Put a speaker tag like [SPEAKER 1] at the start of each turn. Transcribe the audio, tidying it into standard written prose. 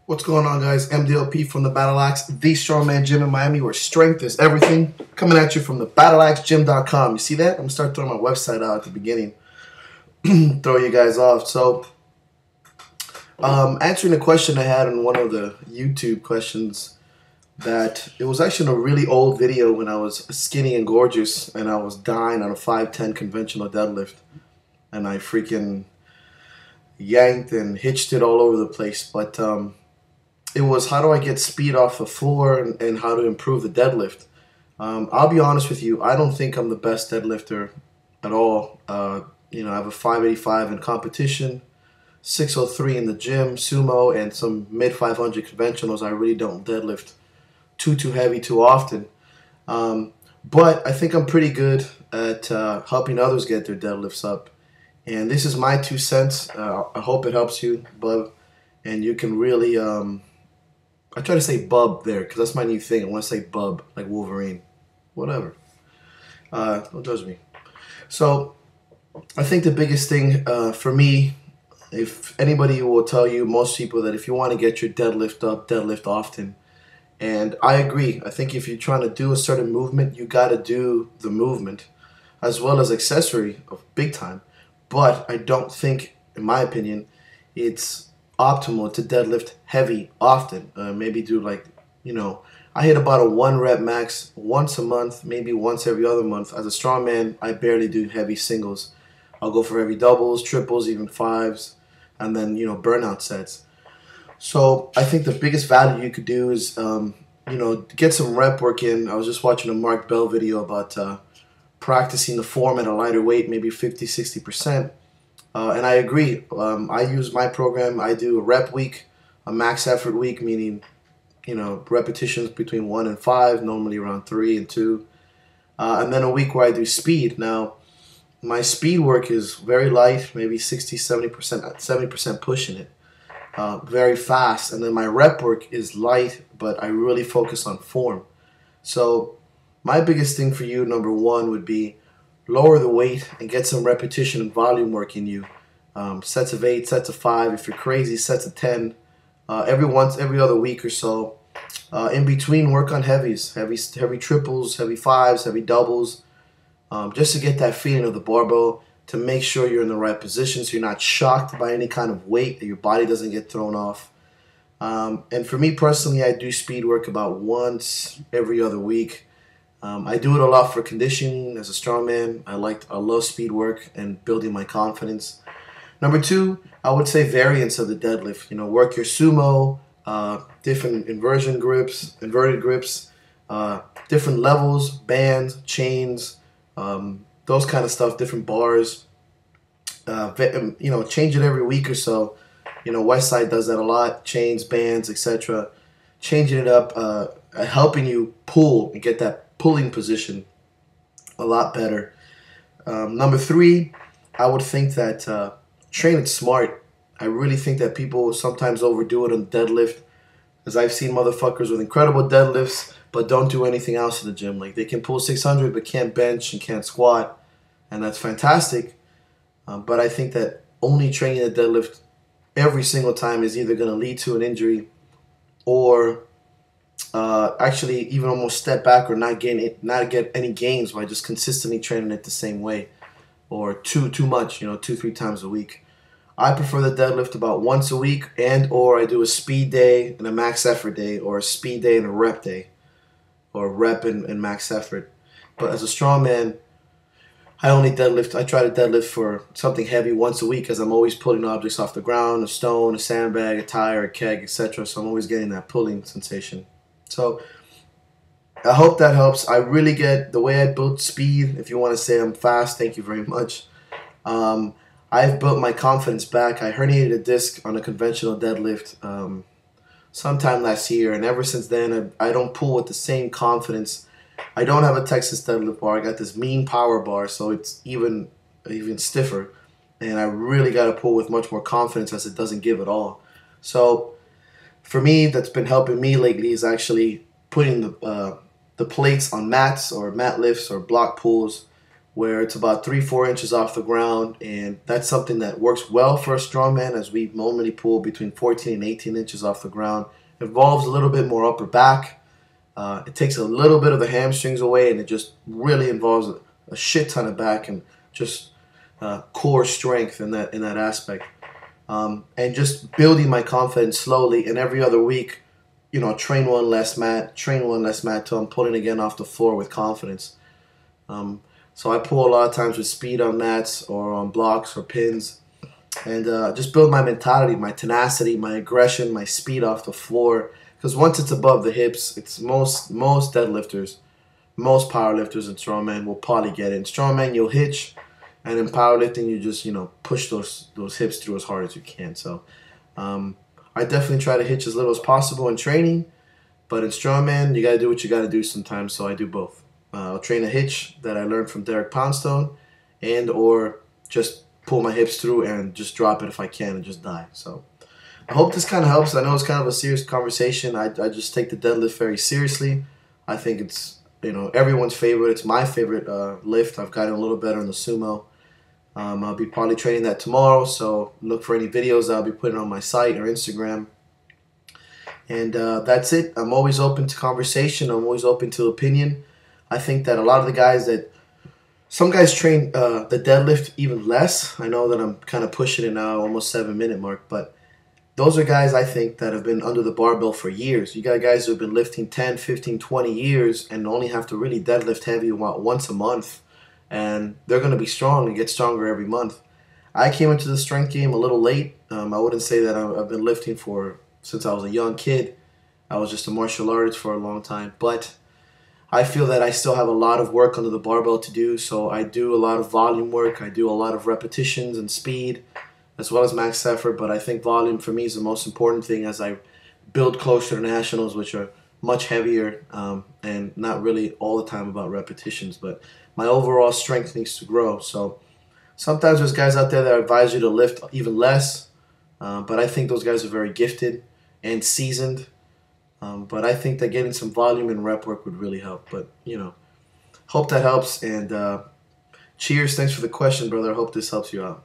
[SPEAKER 1] What's going on, guys? MDLP from the Battle Axe, the strongman gym in Miami, where strength is everything. Coming at you from the battleaxegym.com. You see that? I'm going to start throwing my website out at the beginning. Throw you guys off. So, answering a question I had in one of the YouTube questions, that it was actually a really old video when I was skinny and gorgeous and I was dying on a 5'10" conventional deadlift. And I freaking yanked and hitched it all over the place. But, it was how do I get speed off the floor and how to improve the deadlift. I'll be honest with you, I don't think I'm the best deadlifter at all. I have a 585 in competition, 603 in the gym, sumo, and some mid 500 conventionals. I really don't deadlift too heavy too often. But I think I'm pretty good at helping others get their deadlifts up. And this is my 2 cents. I hope it helps you, bub. And you can really... I try to say bub there because that's my new thing. I want to say bub, like Wolverine. Whatever. Don't judge me. So, I think the biggest thing for me, if anybody will tell you, most people, that if you want to get your deadlift up, deadlift often. And I agree. I think if you're trying to do a certain movement, you got to do the movement as well as accessory of big time. But I don't think, in my opinion, it's optimal to deadlift heavy often. Maybe do I hit about a 1 rep max once a month, maybe once every other month. As a strongman, I barely do heavy singles. I'll go for heavy doubles, triples, even fives, and then burnout sets. So I think the biggest value you could do is get some rep work in. I was just watching a Mark Bell video about practicing the form at a lighter weight, maybe 50-60%. And I agree. I use my program. I do a rep week, a max effort week, meaning, repetitions between 1 and 5, normally around 3 and 2. And then a week where I do speed. Now, my speed work is very light, maybe 60-70% pushing it. Very fast. And then my rep work is light, but I really focus on form. So my biggest thing for you, number one, would be lower the weight and get some repetition and volume work in you. Sets of 8, sets of 5. If you're crazy, sets of 10. Every other week or so. In between, work on heavies, heavy triples, heavy fives, heavy doubles, just to get that feeling of the barbell, to make sure you're in the right position so you're not shocked by any kind of weight, that your body doesn't get thrown off. And for me personally, I do speed work about once every other week. I do it a lot for conditioning as a strongman. I love speed work and building my confidence. Number 2, I would say variants of the deadlift. Work your sumo, different inverted grips, different levels, bands, chains, those kind of stuff, different bars. Change it every week or so. Westside does that a lot. Chains, bands, etc. Changing it up, helping you pull and get that pulling position a lot better. Number 3, I would think that train it smart. I really think that people sometimes overdo it on deadlift, as I've seen motherfuckers with incredible deadlifts but don't do anything else in the gym. Like, they can pull 600 but can't bench and can't squat, and that's fantastic. But I think that only training the deadlift every single time is either going to lead to an injury or actually even almost step back or not get any gains by just consistently training it the same way, or too much, 2-3 times a week. I prefer the deadlift about once a week, or I do a speed day and a max effort day, or a speed day and a rep day, or rep and max effort. But as a strongman, I try to deadlift for something heavy once a week, because I'm always pulling objects off the ground, a stone, a sandbag, a tire, a keg, etc. So I'm always getting that pulling sensation. So I hope that helps. I really get the way I built speed. If you want to say I'm fast, thank you very much. I've built my confidence back. I herniated a disc on a conventional deadlift sometime last year, and ever since then I don't pull with the same confidence. I don't have a Texas deadlift bar. I got this mean power bar, so it's even stiffer, and I really got to pull with much more confidence, as it doesn't give at all. So for me, that's been helping me lately is actually putting the plates on mats or mat lifts or block pulls, where it's about 3-4 inches off the ground, and that's something that works well for a strongman, as we normally pull between 14 and 18 inches off the ground. It involves a little bit more upper back. It takes a little bit of the hamstrings away, and it just really involves a shit ton of back and just core strength in that aspect. And just building my confidence slowly, and every other week, train one less mat till I'm pulling again off the floor with confidence. So I pull a lot of times with speed on mats or on blocks or pins, and just build my mentality, my tenacity, my aggression, my speed off the floor. Because once it's above the hips, it's most deadlifters, most powerlifters and strongmen will probably get it. In strongman, you'll hitch, and in powerlifting, you just push those hips through as hard as you can. So I definitely try to hitch as little as possible in training, but in strongman, you got to do what you got to do sometimes. So I do both. I'll train a hitch that I learned from Derek Poundstone, and or just pull my hips through and just drop it if I can and just die. So I hope this kind of helps. I know it's kind of a serious conversation. I just take the deadlift very seriously. I think it's everyone's favorite. It's my favorite lift. I've gotten a little better in the sumo. I'll be probably training that tomorrow, so look for any videos I'll be putting on my site or Instagram. And that's it. I'm always open to conversation. I'm always open to opinion. I think that a lot of the guys some guys train the deadlift even less. I know that I'm kind of pushing it now, almost 7-minute mark, but those are guys, I think, that have been under the barbell for years. You got guys who have been lifting 10, 15, 20 years and only have to really deadlift heavy once a month, and they're going to be strong and get stronger every month. I came into the strength game a little late. I wouldn't say that I've been lifting since I was a young kid. I was just a martial artist for a long time, but I feel that I still have a lot of work under the barbell to do, so I do a lot of volume work. I do a lot of repetitions and speed, as well as max effort, but I think volume for me is the most important thing as I build closer to nationals, which are much heavier and not really all the time about repetitions, but my overall strength needs to grow. So sometimes there's guys out there that advise you to lift even less, but I think those guys are very gifted and seasoned. But I think that getting some volume and rep work would really help. But, hope that helps. And cheers. Thanks for the question, brother. I hope this helps you out.